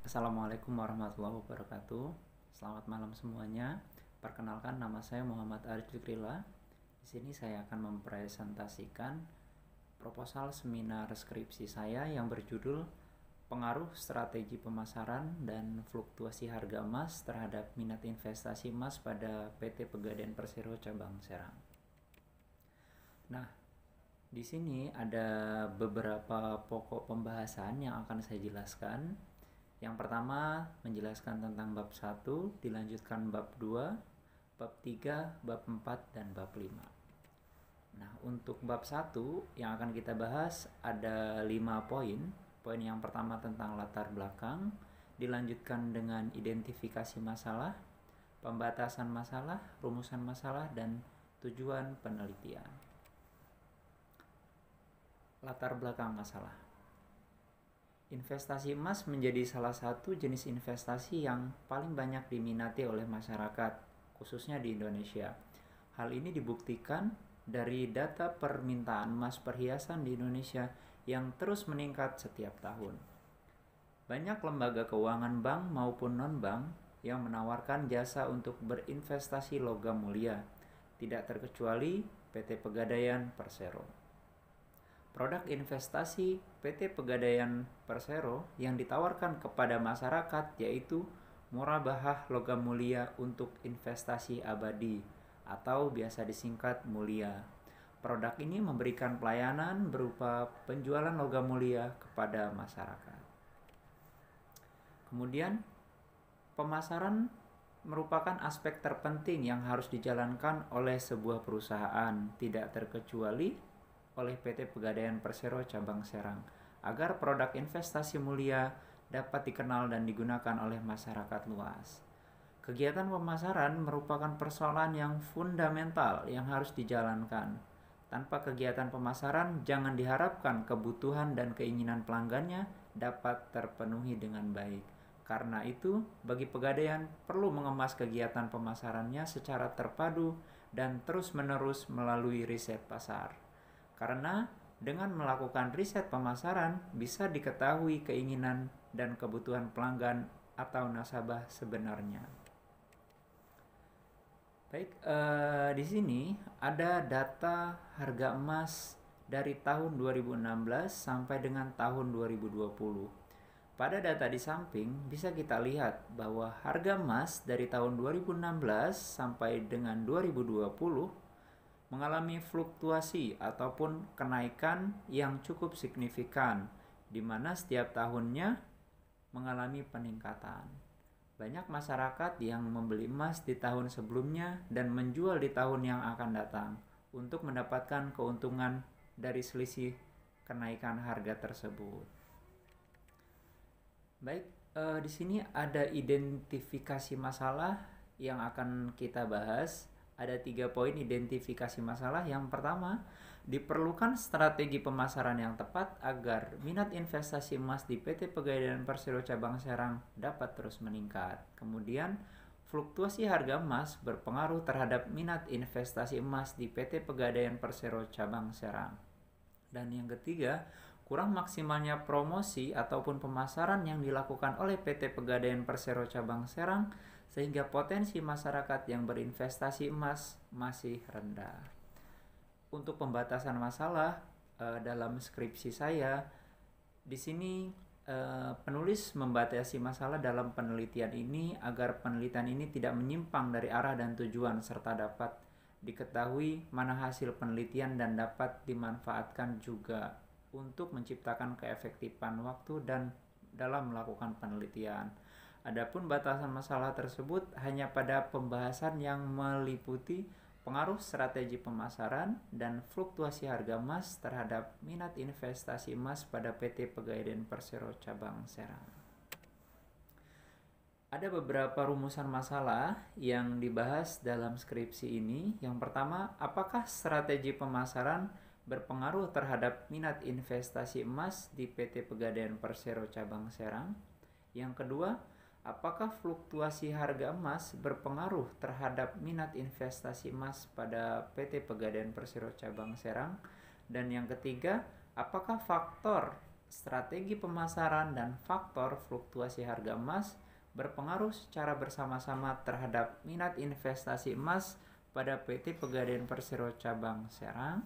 Assalamualaikum warahmatullahi wabarakatuh. Selamat malam semuanya. Perkenalkan, nama saya Muhammad Arif Fikrila. Di sini saya akan mempresentasikan proposal seminar skripsi saya yang berjudul Pengaruh Strategi Pemasaran dan Fluktuasi Harga Emas terhadap Minat Investasi Emas pada PT Pegadaian Persero Cabang Serang. Nah, di sini ada beberapa pokok pembahasan yang akan saya jelaskan. Yang pertama, menjelaskan tentang bab 1, dilanjutkan bab 2, bab 3, bab 4, dan bab 5. Nah, untuk bab 1 yang akan kita bahas ada 5 poin. Poin yang pertama tentang latar belakang, dilanjutkan dengan identifikasi masalah, pembatasan masalah, rumusan masalah, dan tujuan penelitian. Latar belakang masalah. Investasi emas menjadi salah satu jenis investasi yang paling banyak diminati oleh masyarakat, khususnya di Indonesia. Hal ini dibuktikan dari data permintaan emas perhiasan di Indonesia yang terus meningkat setiap tahun. Banyak lembaga keuangan bank maupun non-bank yang menawarkan jasa untuk berinvestasi logam mulia, tidak terkecuali PT Pegadaian Persero. Produk investasi PT Pegadaian Persero yang ditawarkan kepada masyarakat yaitu murabahah logam mulia untuk investasi abadi atau biasa disingkat mulia. Produk ini memberikan pelayanan berupa penjualan logam mulia kepada masyarakat. Kemudian, pemasaran merupakan aspek terpenting yang harus dijalankan oleh sebuah perusahaan, tidak terkecuali oleh PT Pegadaian Persero Cabang Serang, agar produk investasi mulia dapat dikenal dan digunakan oleh masyarakat luas. Kegiatan pemasaran merupakan persoalan yang fundamental yang harus dijalankan. Tanpa kegiatan pemasaran, jangan diharapkan kebutuhan dan keinginan pelanggannya dapat terpenuhi dengan baik. Karena itu, bagi Pegadaian perlu mengemas kegiatan pemasarannya secara terpadu dan terus-menerus melalui riset pasar. Karena dengan melakukan riset pemasaran bisa diketahui keinginan dan kebutuhan pelanggan atau nasabah sebenarnya. Baik, di sini ada data harga emas dari tahun 2016 sampai dengan tahun 2020. Pada data di samping bisa kita lihat bahwa harga emas dari tahun 2016 sampai dengan 2020 mengalami fluktuasi ataupun kenaikan yang cukup signifikan, di mana setiap tahunnya mengalami peningkatan. Banyak masyarakat yang membeli emas di tahun sebelumnya dan menjual di tahun yang akan datang untuk mendapatkan keuntungan dari selisih kenaikan harga tersebut. Baik, di sini ada identifikasi masalah yang akan kita bahas. Ada 3 poin identifikasi masalah. Yang pertama, diperlukan strategi pemasaran yang tepat agar minat investasi emas di PT Pegadaian Persero Cabang Serang dapat terus meningkat. Kemudian, fluktuasi harga emas berpengaruh terhadap minat investasi emas di PT Pegadaian Persero Cabang Serang. Dan yang ketiga, kurang maksimalnya promosi ataupun pemasaran yang dilakukan oleh PT Pegadaian Persero Cabang Serang sehingga potensi masyarakat yang berinvestasi emas masih rendah. Untuk pembatasan masalah dalam skripsi saya, di sini penulis membatasi masalah dalam penelitian ini agar penelitian ini tidak menyimpang dari arah dan tujuan serta dapat diketahui mana hasil penelitian dan dapat dimanfaatkan juga untuk menciptakan keefektifan waktu dan dalam melakukan penelitian. Adapun batasan masalah tersebut hanya pada pembahasan yang meliputi pengaruh strategi pemasaran dan fluktuasi harga emas terhadap minat investasi emas pada PT Pegadaian Persero Cabang Serang. Ada beberapa rumusan masalah yang dibahas dalam skripsi ini. Yang pertama, apakah strategi pemasaran berpengaruh terhadap minat investasi emas di PT Pegadaian Persero Cabang Serang? Yang kedua, apakah fluktuasi harga emas berpengaruh terhadap minat investasi emas pada PT Pegadaian Persero Cabang Serang? Dan yang ketiga, apakah faktor strategi pemasaran dan faktor fluktuasi harga emas berpengaruh secara bersama-sama terhadap minat investasi emas pada PT Pegadaian Persero Cabang Serang.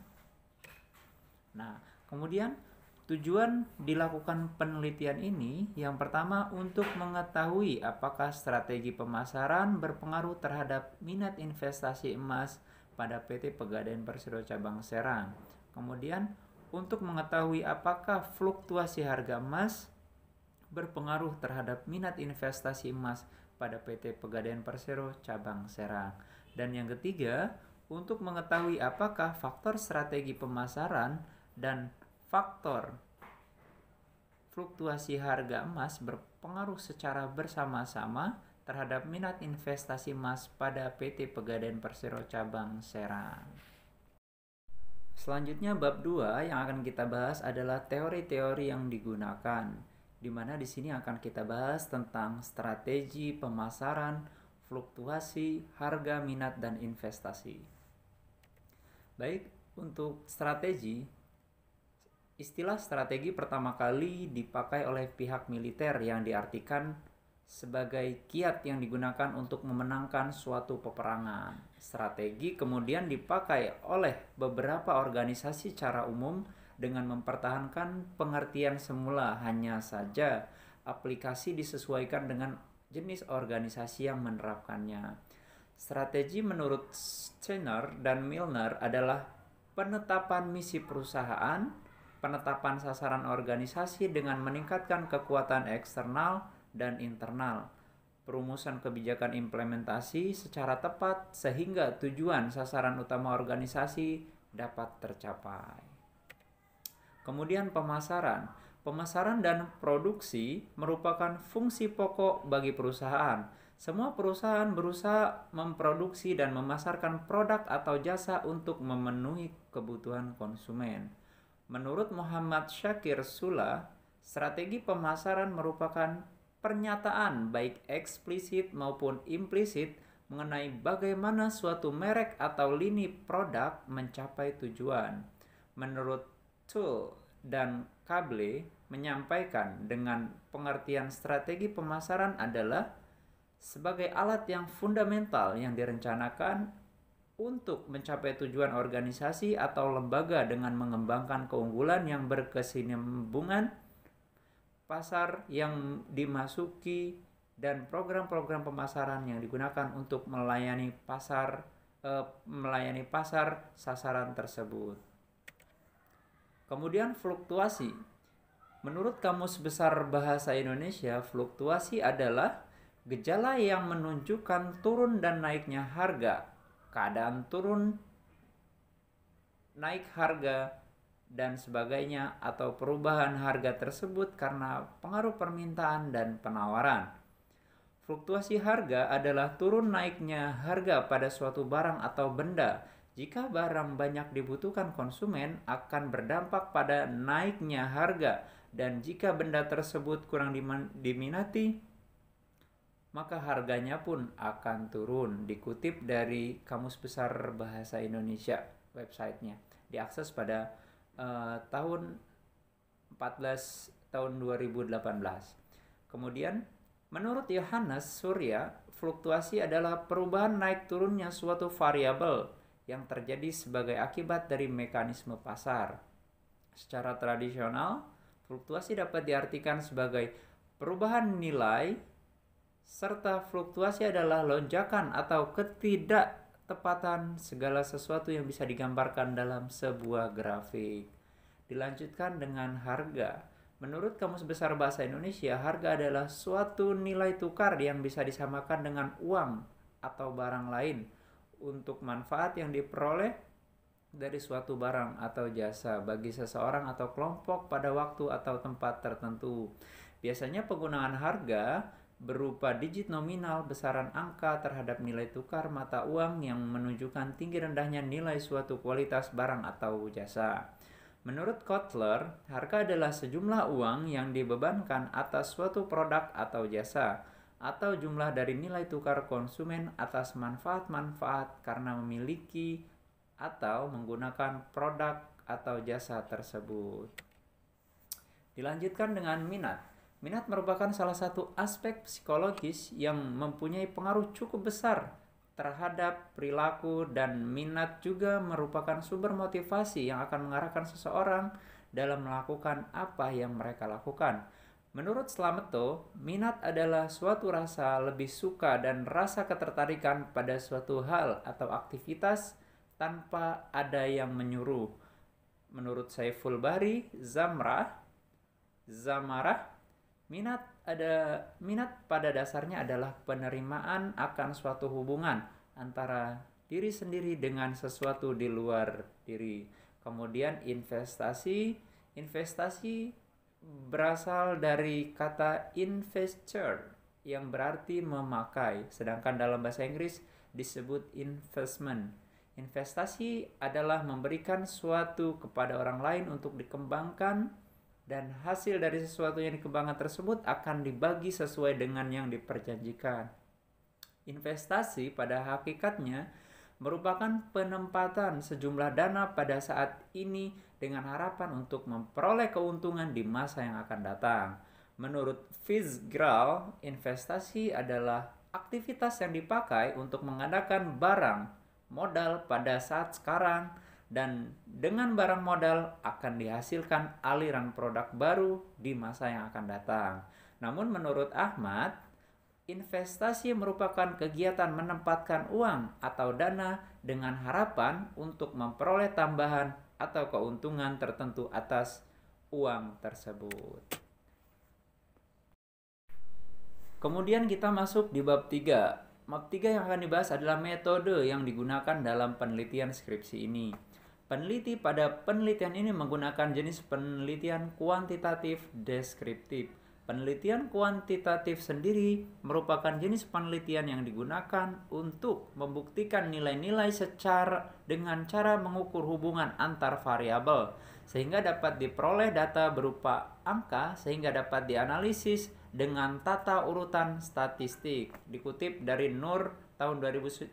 Nah, kemudian tujuan dilakukan penelitian ini yang pertama untuk mengetahui apakah strategi pemasaran berpengaruh terhadap minat investasi emas pada PT Pegadaian Persero Cabang Serang. Kemudian untuk mengetahui apakah fluktuasi harga emas berpengaruh terhadap minat investasi emas pada PT Pegadaian Persero Cabang Serang. Dan yang ketiga, untuk mengetahui apakah faktor strategi pemasaran dan faktor fluktuasi harga emas berpengaruh secara bersama-sama terhadap minat investasi emas pada PT Pegadaian Persero Cabang Serang. Selanjutnya bab 2 yang akan kita bahas adalah teori-teori yang digunakan, di mana di sini akan kita bahas tentang strategi pemasaran, fluktuasi, harga, minat, dan investasi. Baik, untuk strategi, istilah strategi pertama kali dipakai oleh pihak militer yang diartikan sebagai kiat yang digunakan untuk memenangkan suatu peperangan. Strategi kemudian dipakai oleh beberapa organisasi secara umum dengan mempertahankan pengertian semula, hanya saja aplikasi disesuaikan dengan jenis organisasi yang menerapkannya. Strategi menurut Steiner dan Milner adalah penetapan misi perusahaan, penetapan sasaran organisasi dengan meningkatkan kekuatan eksternal dan internal, perumusan kebijakan implementasi secara tepat sehingga tujuan sasaran utama organisasi dapat tercapai. Kemudian pemasaran. Pemasaran dan produksi merupakan fungsi pokok bagi perusahaan. Semua perusahaan berusaha memproduksi dan memasarkan produk atau jasa untuk memenuhi kebutuhan konsumen. Menurut Muhammad Shakir Sula, strategi pemasaran merupakan pernyataan baik eksplisit maupun implisit mengenai bagaimana suatu merek atau lini produk mencapai tujuan. Menurut Tull dan Kable menyampaikan dengan pengertian strategi pemasaran adalah sebagai alat yang fundamental yang direncanakan untuk mencapai tujuan organisasi atau lembaga dengan mengembangkan keunggulan yang berkesinambungan, pasar yang dimasuki, dan program-program pemasaran yang digunakan untuk melayani pasar sasaran tersebut. Kemudian fluktuasi. Menurut Kamus Besar Bahasa Indonesia, fluktuasi adalah gejala yang menunjukkan turun dan naiknya harga, keadaan turun, naik harga, dan sebagainya, atau perubahan harga tersebut karena pengaruh permintaan dan penawaran. Fluktuasi harga adalah turun naiknya harga pada suatu barang atau benda. Jika barang banyak dibutuhkan konsumen, akan berdampak pada naiknya harga, dan jika benda tersebut kurang diminati, maka harganya pun akan turun. Dikutip dari Kamus Besar Bahasa Indonesia websitenya, diakses pada tahun 2018. Kemudian menurut Yohanes Surya, fluktuasi adalah perubahan naik turunnya suatu variabel yang terjadi sebagai akibat dari mekanisme pasar. Secara tradisional, fluktuasi dapat diartikan sebagai perubahan nilai, serta fluktuasi adalah lonjakan atau ketidaktepatan segala sesuatu yang bisa digambarkan dalam sebuah grafik. Dilanjutkan dengan harga. Menurut Kamus Besar Bahasa Indonesia, harga adalah suatu nilai tukar yang bisa disamakan dengan uang atau barang lain untuk manfaat yang diperoleh dari suatu barang atau jasa bagi seseorang atau kelompok pada waktu atau tempat tertentu. Biasanya penggunaan harga berupa digit nominal besaran angka terhadap nilai tukar mata uang yang menunjukkan tinggi rendahnya nilai suatu kualitas barang atau jasa. Menurut Kotler, harga adalah sejumlah uang yang dibebankan atas suatu produk atau jasa, atau jumlah dari nilai tukar konsumen atas manfaat-manfaat karena memiliki atau menggunakan produk atau jasa tersebut. Dilanjutkan dengan minat. Minat merupakan salah satu aspek psikologis yang mempunyai pengaruh cukup besar terhadap perilaku, dan minat juga merupakan sumber motivasi yang akan mengarahkan seseorang dalam melakukan apa yang mereka lakukan. Menurut Slameto, minat adalah suatu rasa lebih suka dan rasa ketertarikan pada suatu hal atau aktivitas tanpa ada yang menyuruh. Menurut Saiful Bahri Zamarah, minat pada dasarnya adalah penerimaan akan suatu hubungan antara diri sendiri dengan sesuatu di luar diri. Kemudian investasi berasal dari kata investor yang berarti memakai, sedangkan dalam bahasa Inggris disebut investment. Investasi adalah memberikan sesuatu kepada orang lain untuk dikembangkan, dan hasil dari sesuatu yang dikembangkan tersebut akan dibagi sesuai dengan yang diperjanjikan. Investasi pada hakikatnya merupakan penempatan sejumlah dana pada saat ini dengan harapan untuk memperoleh keuntungan di masa yang akan datang. Menurut Fitzgerald, investasi adalah aktivitas yang dipakai untuk mengadakan barang modal pada saat sekarang, dan dengan barang modal akan dihasilkan aliran produk baru di masa yang akan datang. Namun menurut Ahmad, investasi merupakan kegiatan menempatkan uang atau dana dengan harapan untuk memperoleh tambahan atau keuntungan tertentu atas uang tersebut. Kemudian kita masuk di bab 3. Bab 3 yang akan dibahas adalah metode yang digunakan dalam penelitian skripsi ini. Peneliti pada penelitian ini menggunakan jenis penelitian kuantitatif deskriptif. Penelitian kuantitatif sendiri merupakan jenis penelitian yang digunakan untuk membuktikan nilai-nilai dengan cara mengukur hubungan antar variabel, sehingga dapat diperoleh data berupa angka sehingga dapat dianalisis dengan tata urutan statistik. Dikutip dari Nur tahun 2011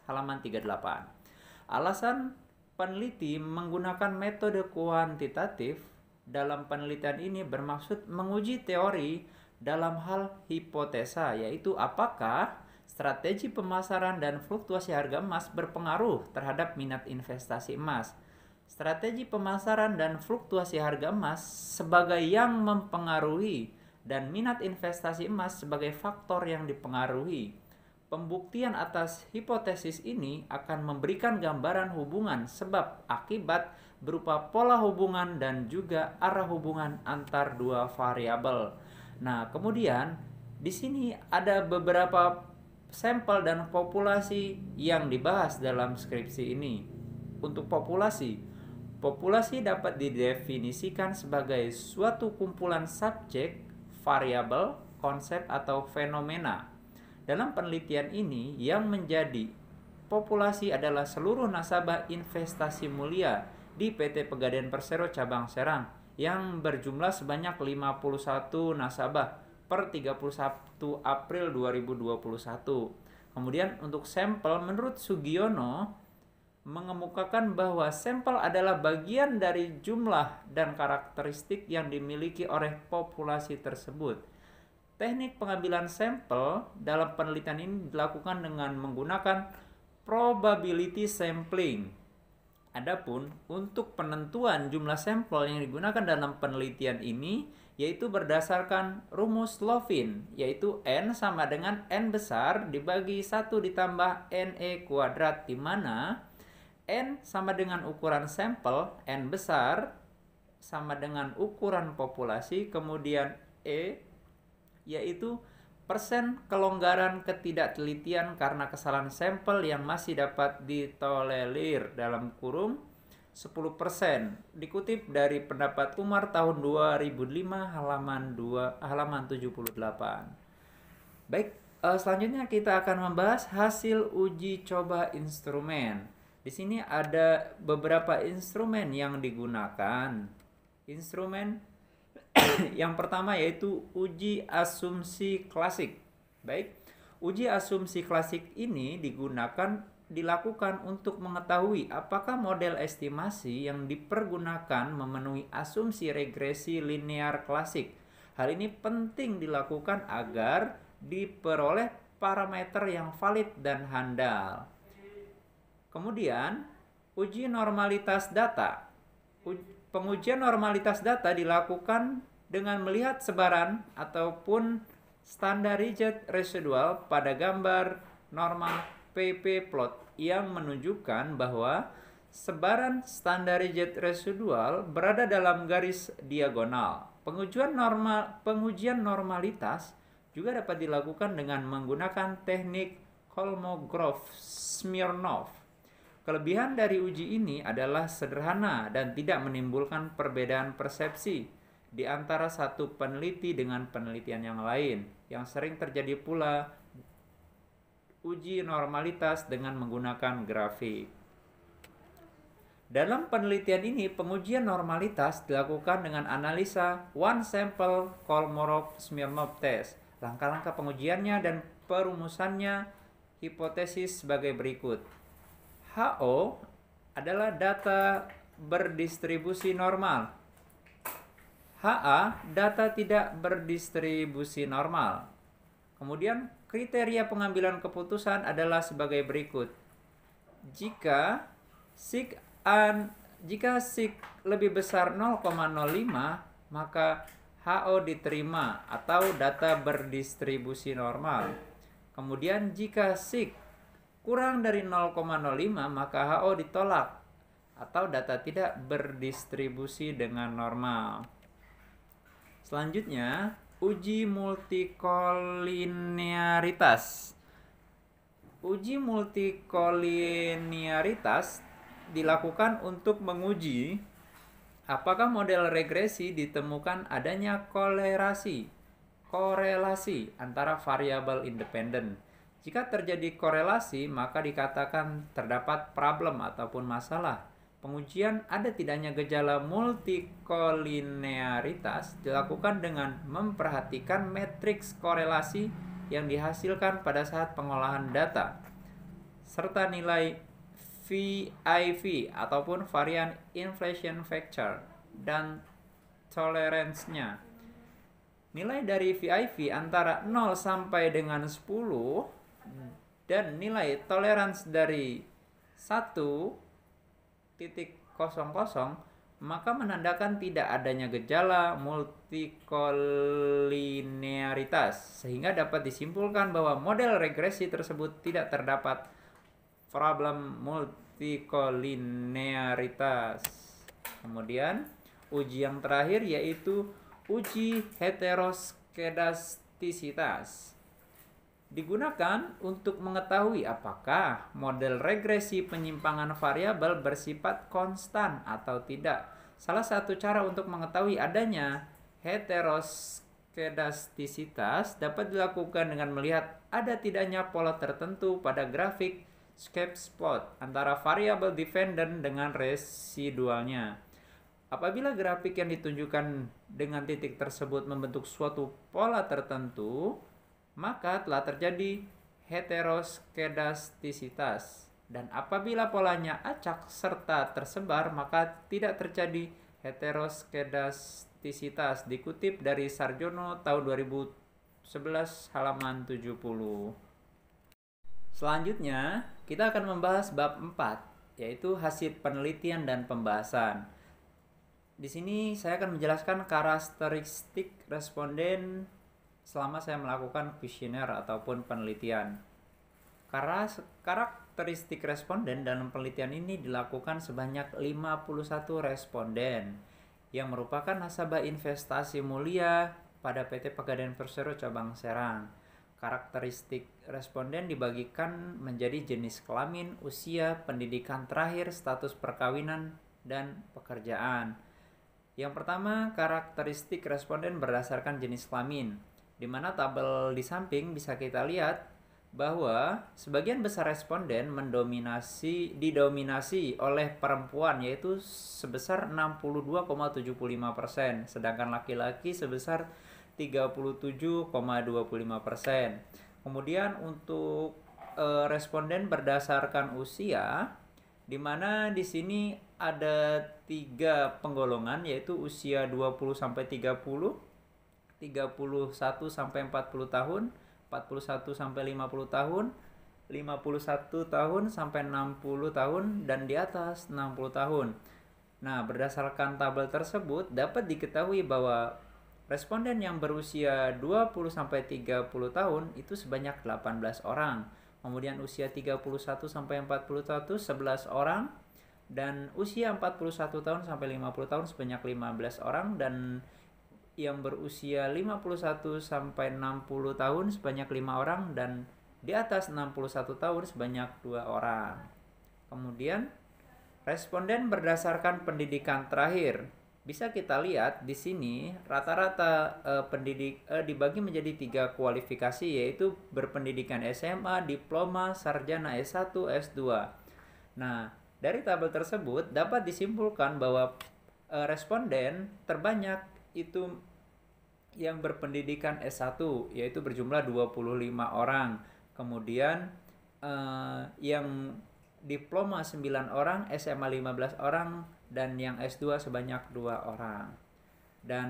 halaman 38. Alasan peneliti menggunakan metode kuantitatif dalam penelitian ini bermaksud menguji teori dalam hal hipotesa, yaitu apakah strategi pemasaran dan fluktuasi harga emas berpengaruh terhadap minat investasi emas. Strategi pemasaran dan fluktuasi harga emas sebagai yang mempengaruhi, dan minat investasi emas sebagai faktor yang dipengaruhi. Pembuktian atas hipotesis ini akan memberikan gambaran hubungan sebab akibat berupa pola hubungan dan juga arah hubungan antar dua variabel. Nah, kemudian di sini ada beberapa sampel dan populasi yang dibahas dalam skripsi ini. Untuk populasi dapat didefinisikan sebagai suatu kumpulan subjek, variabel, konsep atau fenomena. Dalam penelitian ini, yang menjadi populasi adalah seluruh nasabah investasi mulia di PT Pegadaian Persero Cabang Serang yang berjumlah sebanyak 51 nasabah per 31 April 2021. Kemudian untuk sampel, menurut Sugiono mengemukakan bahwa sampel adalah bagian dari jumlah dan karakteristik yang dimiliki oleh populasi tersebut. Teknik pengambilan sampel dalam penelitian ini dilakukan dengan menggunakan probability sampling. Adapun untuk penentuan jumlah sampel yang digunakan dalam penelitian ini yaitu berdasarkan rumus Lovin, yaitu N sama dengan N besar dibagi 1 ditambah NE kuadrat, di mana N sama dengan ukuran sampel, N besar sama dengan ukuran populasi, kemudian E yaitu persen kelonggaran ketidaktelitian karena kesalahan sampel yang masih dapat ditolerir dalam kurung 10%. Dikutip dari pendapat Umar tahun 2005 halaman 78. Baik, selanjutnya kita akan membahas hasil uji coba instrumen. Di sini ada beberapa instrumen yang digunakan. Instrumen yang pertama yaitu uji asumsi klasik. Baik, uji asumsi klasik ini digunakan dilakukan untuk mengetahui apakah model estimasi yang dipergunakan memenuhi asumsi regresi linear klasik. Hal ini penting dilakukan agar diperoleh parameter yang valid dan handal. Kemudian, uji normalitas data. Pengujian normalitas data dilakukan dengan melihat sebaran ataupun standar rigid residual pada gambar normal PP plot yang menunjukkan bahwa sebaran standar rigid residual berada dalam garis diagonal. Pengujian normalitas juga dapat dilakukan dengan menggunakan teknik Kolmogorov-Smirnov. Kelebihan dari uji ini adalah sederhana dan tidak menimbulkan perbedaan persepsi di antara satu peneliti dengan penelitian yang lain. Yang sering terjadi pula uji normalitas dengan menggunakan grafik. Dalam penelitian ini, pengujian normalitas dilakukan dengan analisa one sample Kolmogorov-Smirnov test. Langkah-langkah pengujiannya dan perumusannya hipotesis sebagai berikut. HO adalah data berdistribusi normal. HA data tidak berdistribusi normal. Kemudian kriteria pengambilan keputusan adalah sebagai berikut. Jika sig lebih besar 0,05 maka HO diterima atau data berdistribusi normal. Kemudian jika sig kurang dari 0,05 maka HO ditolak atau data tidak berdistribusi dengan normal. Selanjutnya, uji multikolinearitas. Uji multikolinearitas dilakukan untuk menguji apakah model regresi ditemukan adanya korelasi antara variabel independen. Jika terjadi korelasi, maka dikatakan terdapat problem ataupun masalah. Pengujian ada tidaknya gejala multikolinearitas dilakukan dengan memperhatikan matriks korelasi yang dihasilkan pada saat pengolahan data, serta nilai VIV ataupun varian inflation factor dan tolerance-nya. Nilai dari VIV antara 0 sampai dengan 10 dan nilai toleransi dari 1,00 maka menandakan tidak adanya gejala multikolinearitas, sehingga dapat disimpulkan bahwa model regresi tersebut tidak terdapat problem multikolinearitas. Kemudian uji yang terakhir yaitu uji heteroskedastisitas. Digunakan untuk mengetahui apakah model regresi penyimpangan variabel bersifat konstan atau tidak. Salah satu cara untuk mengetahui adanya heteroskedastisitas dapat dilakukan dengan melihat ada tidaknya pola tertentu pada grafik Skeps plot antara variabel dependent dengan residualnya. Apabila grafik yang ditunjukkan dengan titik tersebut membentuk suatu pola tertentu, maka telah terjadi heteroskedastisitas. Dan apabila polanya acak serta tersebar, maka tidak terjadi heteroskedastisitas. Dikutip dari Sarjono tahun 2011 halaman 70. Selanjutnya, kita akan membahas bab 4, yaitu hasil penelitian dan pembahasan. Di sini saya akan menjelaskan karakteristik responden selama saya melakukan kuesioner ataupun penelitian. Karakteristik responden dalam penelitian ini dilakukan sebanyak 51 responden yang merupakan nasabah investasi mulia pada PT Pegadaian Persero cabang Serang. Karakteristik responden dibagikan menjadi jenis kelamin, usia, pendidikan terakhir, status perkawinan, dan pekerjaan. Yang pertama, karakteristik responden berdasarkan jenis kelamin, di mana tabel di samping bisa kita lihat bahwa sebagian besar responden didominasi oleh perempuan, yaitu sebesar 62,75%, sedangkan laki-laki sebesar 37,25%. Kemudian untuk responden berdasarkan usia, di mana di sini ada 3 penggolongan, yaitu usia 20 sampai 30, 31 sampai 40 tahun, 41 sampai 50 tahun, 51 tahun sampai 60 tahun, dan di atas 60 tahun. Nah, berdasarkan tabel tersebut dapat diketahui bahwa responden yang berusia 20 sampai 30 tahun itu sebanyak 18 orang. Kemudian usia 31 sampai 41 11 orang, dan usia 41 tahun sampai 50 tahun sebanyak 15 orang, dan yang berusia 51 sampai 60 tahun sebanyak 5 orang, dan di atas 61 tahun sebanyak 2 orang. Kemudian responden berdasarkan pendidikan terakhir. Bisa kita lihat di sini rata-rata dibagi menjadi 3 kualifikasi, yaitu berpendidikan SMA, diploma, sarjana S1, S2. Nah, dari tabel tersebut dapat disimpulkan bahwa responden terbanyak itu yang berpendidikan S1, yaitu berjumlah 25 orang. Kemudian yang diploma 9 orang, SMA 15 orang, dan yang S2 sebanyak 2 orang. Dan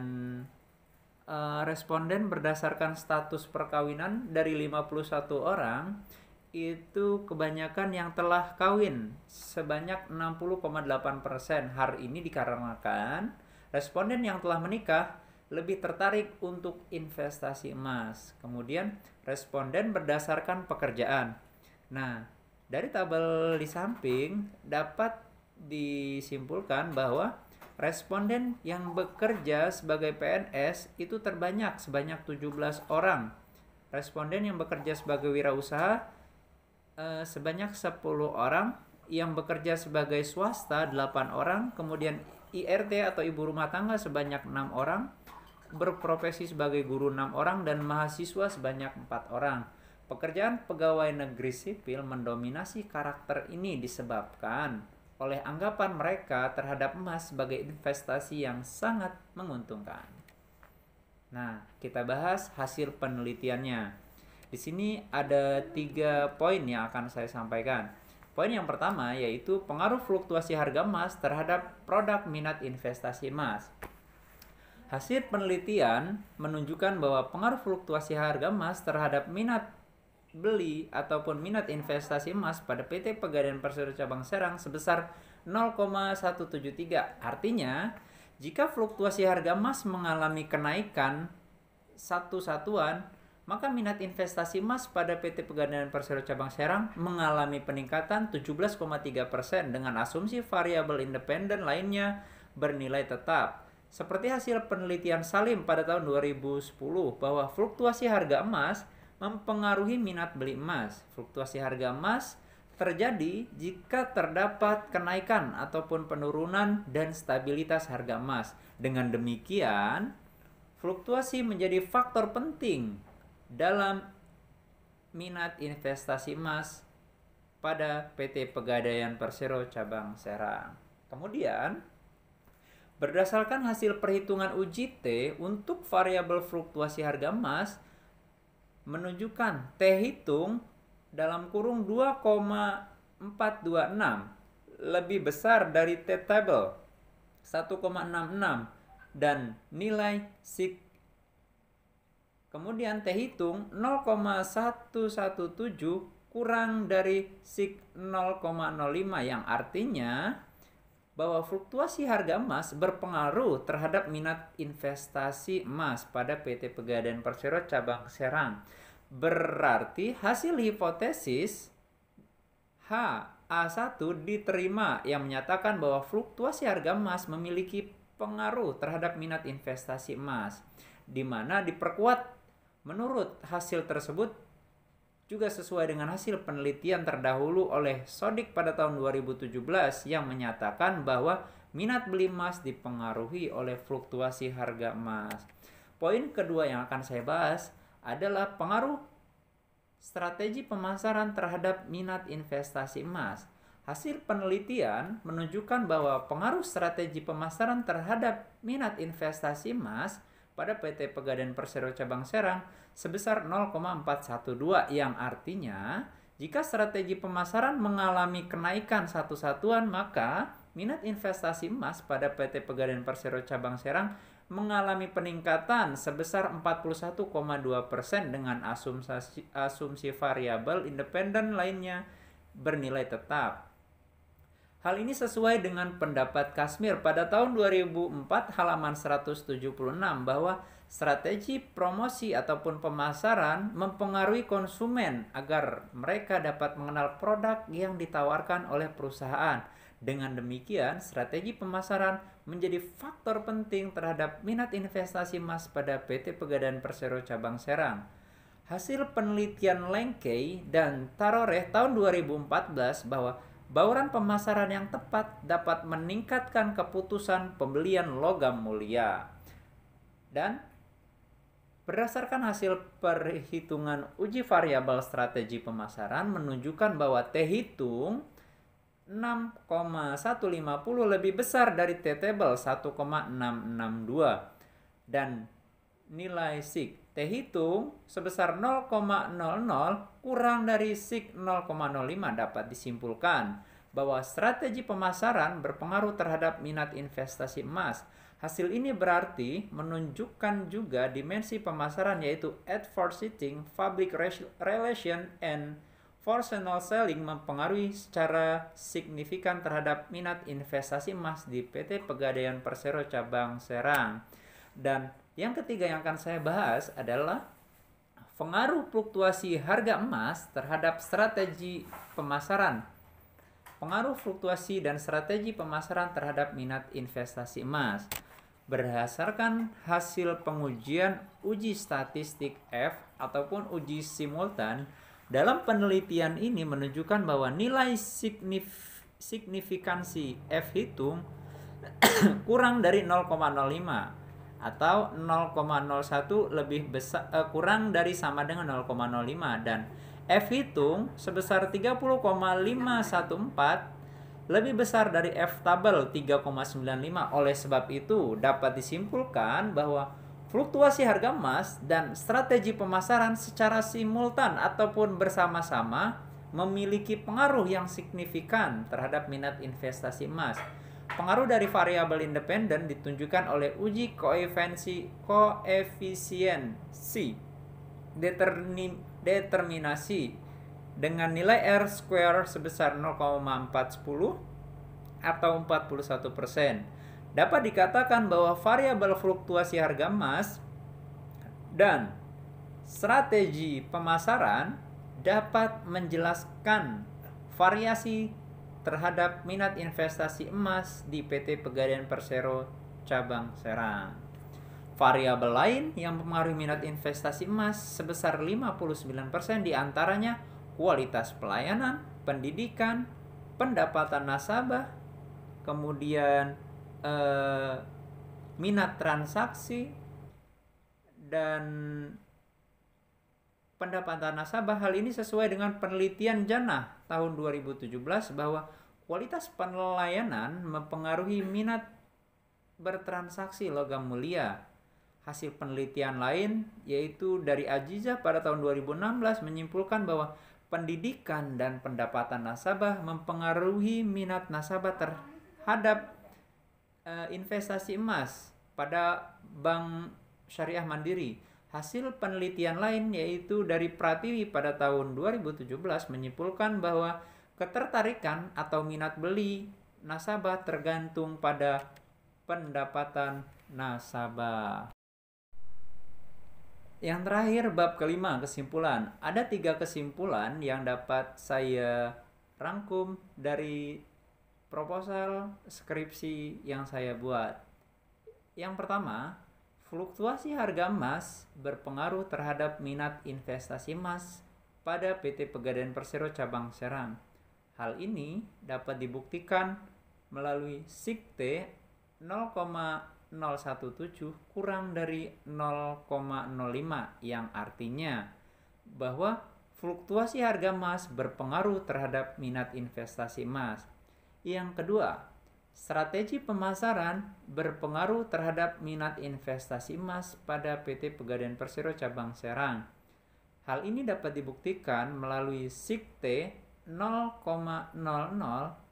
responden berdasarkan status perkawinan dari 51 orang itu kebanyakan yang telah kawin sebanyak 60,8%. Hal ini dikarenakan responden yang telah menikah lebih tertarik untuk investasi emas. Kemudian responden berdasarkan pekerjaan. Nah, dari tabel di samping dapat disimpulkan bahwa responden yang bekerja sebagai PNS itu terbanyak sebanyak 17 orang. Responden yang bekerja sebagai wirausaha sebanyak 10 orang, yang bekerja sebagai swasta 8 orang, kemudian IRT atau ibu rumah tangga sebanyak 6 orang, berprofesi sebagai guru 6 orang, dan mahasiswa sebanyak 4 orang. Pekerjaan pegawai negeri sipil mendominasi karakter ini disebabkan oleh anggapan mereka terhadap emas sebagai investasi yang sangat menguntungkan. Nah, kita bahas hasil penelitiannya. Di sini ada 3 poin yang akan saya sampaikan. Poin yang pertama yaitu pengaruh fluktuasi harga emas terhadap produk minat investasi emas. Hasil penelitian menunjukkan bahwa pengaruh fluktuasi harga emas terhadap minat beli ataupun minat investasi emas pada PT Pegadaian Persero Cabang Serang sebesar 0,173. Artinya, jika fluktuasi harga emas mengalami kenaikan satu satuan, maka minat investasi emas pada PT Pegadaian Persero Cabang Serang mengalami peningkatan 17,3% dengan asumsi variabel independen lainnya bernilai tetap. Seperti hasil penelitian Salim pada tahun 2010 bahwa fluktuasi harga emas mempengaruhi minat beli emas. Fluktuasi harga emas terjadi jika terdapat kenaikan ataupun penurunan dan stabilitas harga emas. Dengan demikian, fluktuasi menjadi faktor penting dalam minat investasi emas pada PT Pegadaian Persero Cabang Serang. Kemudian, berdasarkan hasil perhitungan UJT untuk variabel fluktuasi harga emas menunjukkan T hitung dalam kurung 2,426 lebih besar dari T table 1,66 dan nilai SIG. Kemudian T hitung 0,117 kurang dari SIG 0,05 yang artinya bahwa fluktuasi harga emas berpengaruh terhadap minat investasi emas pada PT Pegadaian Persero Cabang Serang. Berarti hasil hipotesis HA1 diterima yang menyatakan bahwa fluktuasi harga emas memiliki pengaruh terhadap minat investasi emas, di mana diperkuat menurut hasil tersebut juga sesuai dengan hasil penelitian terdahulu oleh Sodik pada tahun 2017 yang menyatakan bahwa minat beli emas dipengaruhi oleh fluktuasi harga emas. Poin kedua yang akan saya bahas adalah pengaruh strategi pemasaran terhadap minat investasi emas. Hasil penelitian menunjukkan bahwa pengaruh strategi pemasaran terhadap minat investasi emas pada PT Pegadaian Persero Cabang Serang sebesar 0,412 yang artinya Jika strategi pemasaran mengalami kenaikan satu satuan, maka minat investasi emas pada PT Pegadaian Persero Cabang Serang mengalami peningkatan sebesar 41,2% dengan asumsi variabel independen lainnya bernilai tetap. Hal ini sesuai dengan pendapat Kashmir pada tahun 2004 halaman 176 bahwa strategi promosi ataupun pemasaran mempengaruhi konsumen agar mereka dapat mengenal produk yang ditawarkan oleh perusahaan. Dengan demikian, strategi pemasaran menjadi faktor penting terhadap minat investasi emas pada PT Pegadaian Persero Cabang Serang. Hasil penelitian Lengkey dan Taroreh tahun 2014 bahwa bauran pemasaran yang tepat dapat meningkatkan keputusan pembelian logam mulia. Dan berdasarkan hasil perhitungan uji variabel strategi pemasaran menunjukkan bahwa T hitung 6,150 lebih besar dari T table 1,662 dan nilai SIG T hitung sebesar 0,00 kurang dari SIG 0,05 dapat disimpulkan bahwa strategi pemasaran berpengaruh terhadap minat investasi emas. Hasil ini berarti menunjukkan juga dimensi pemasaran yaitu advertising, public relation, and personal selling mempengaruhi secara signifikan terhadap minat investasi emas di PT Pegadaian Persero Cabang Serang. Dan yang ketiga yang akan saya bahas adalah pengaruh fluktuasi harga emas terhadap strategi pemasaran. Pengaruh fluktuasi dan strategi pemasaran terhadap minat investasi emas. Berdasarkan hasil pengujian uji statistik F ataupun uji simultan, dalam penelitian ini menunjukkan bahwa nilai signifikansi F hitung kurang dari 0,05 atau 0,01 lebih besar kurang dari sama dengan 0,05 dan F hitung sebesar 30,514 lebih besar dari F tabel 3,95. Oleh sebab itu dapat disimpulkan bahwa fluktuasi harga emas dan strategi pemasaran secara simultan ataupun bersama-sama memiliki pengaruh yang signifikan terhadap minat investasi emas. Pengaruh dari variabel independen ditunjukkan oleh uji koefisiensi determinasi dengan nilai R square sebesar 0,410 atau 41%. Dapat dikatakan bahwa variabel fluktuasi harga emas dan strategi pemasaran dapat menjelaskan variasi terhadap minat investasi emas di PT Pegadaian Persero Cabang Serang. Variabel lain yang mempengaruhi minat investasi emas sebesar 59% diantaranya kualitas pelayanan, pendidikan, pendapatan nasabah, kemudian minat transaksi, dan pendapatan nasabah. Hal ini sesuai dengan penelitian Jannah tahun 2017 bahwa kualitas pelayanan mempengaruhi minat bertransaksi logam mulia. Hasil penelitian lain yaitu dari Ajiza pada tahun 2016 menyimpulkan bahwa pendidikan dan pendapatan nasabah mempengaruhi minat nasabah terhadap investasi emas pada Bank Syariah Mandiri. Hasil penelitian lain yaitu dari Pratiwi pada tahun 2017 menyimpulkan bahwa ketertarikan atau minat beli nasabah tergantung pada pendapatan nasabah. Yang terakhir, bab kelima, kesimpulan. Ada 3 kesimpulan yang dapat saya rangkum dari proposal skripsi yang saya buat. Yang pertama, fluktuasi harga emas berpengaruh terhadap minat investasi emas pada PT Pegadaian Persero Cabang Serang. Hal ini dapat dibuktikan melalui SIG-T 0,017 kurang dari 0,05 yang artinya bahwa fluktuasi harga emas berpengaruh terhadap minat investasi emas. Yang kedua, strategi pemasaran berpengaruh terhadap minat investasi emas pada PT Pegadaian Persero Cabang Serang. Hal ini dapat dibuktikan melalui SIG-T 0,00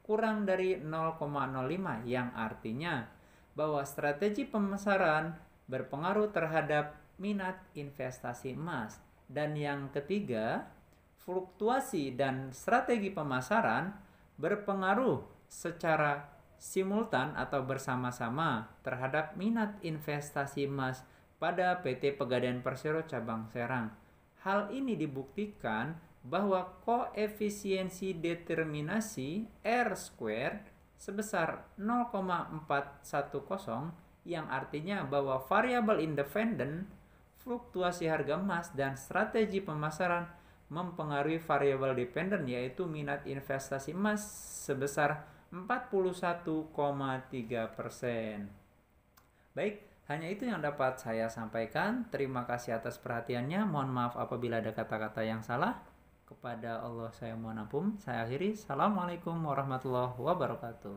kurang dari 0,05 yang artinya bahwa strategi pemasaran berpengaruh terhadap minat investasi emas. Dan yang ketiga, fluktuasi dan strategi pemasaran berpengaruh secara simultan atau bersama-sama terhadap minat investasi emas pada PT Pegadaian Persero cabang Serang. Hal ini dibuktikan bahwa koefisiensi determinasi R² sebesar 0,410 yang artinya bahwa variabel independen, fluktuasi harga emas, dan strategi pemasaran mempengaruhi variabel dependen yaitu minat investasi emas sebesar 41,3%. Baik, hanya itu yang dapat saya sampaikan. Terima kasih atas perhatiannya. Mohon maaf apabila ada kata-kata yang salah. Kepada Allah saya mohon ampun. Saya akhiri. Assalamualaikum warahmatullahi wabarakatuh.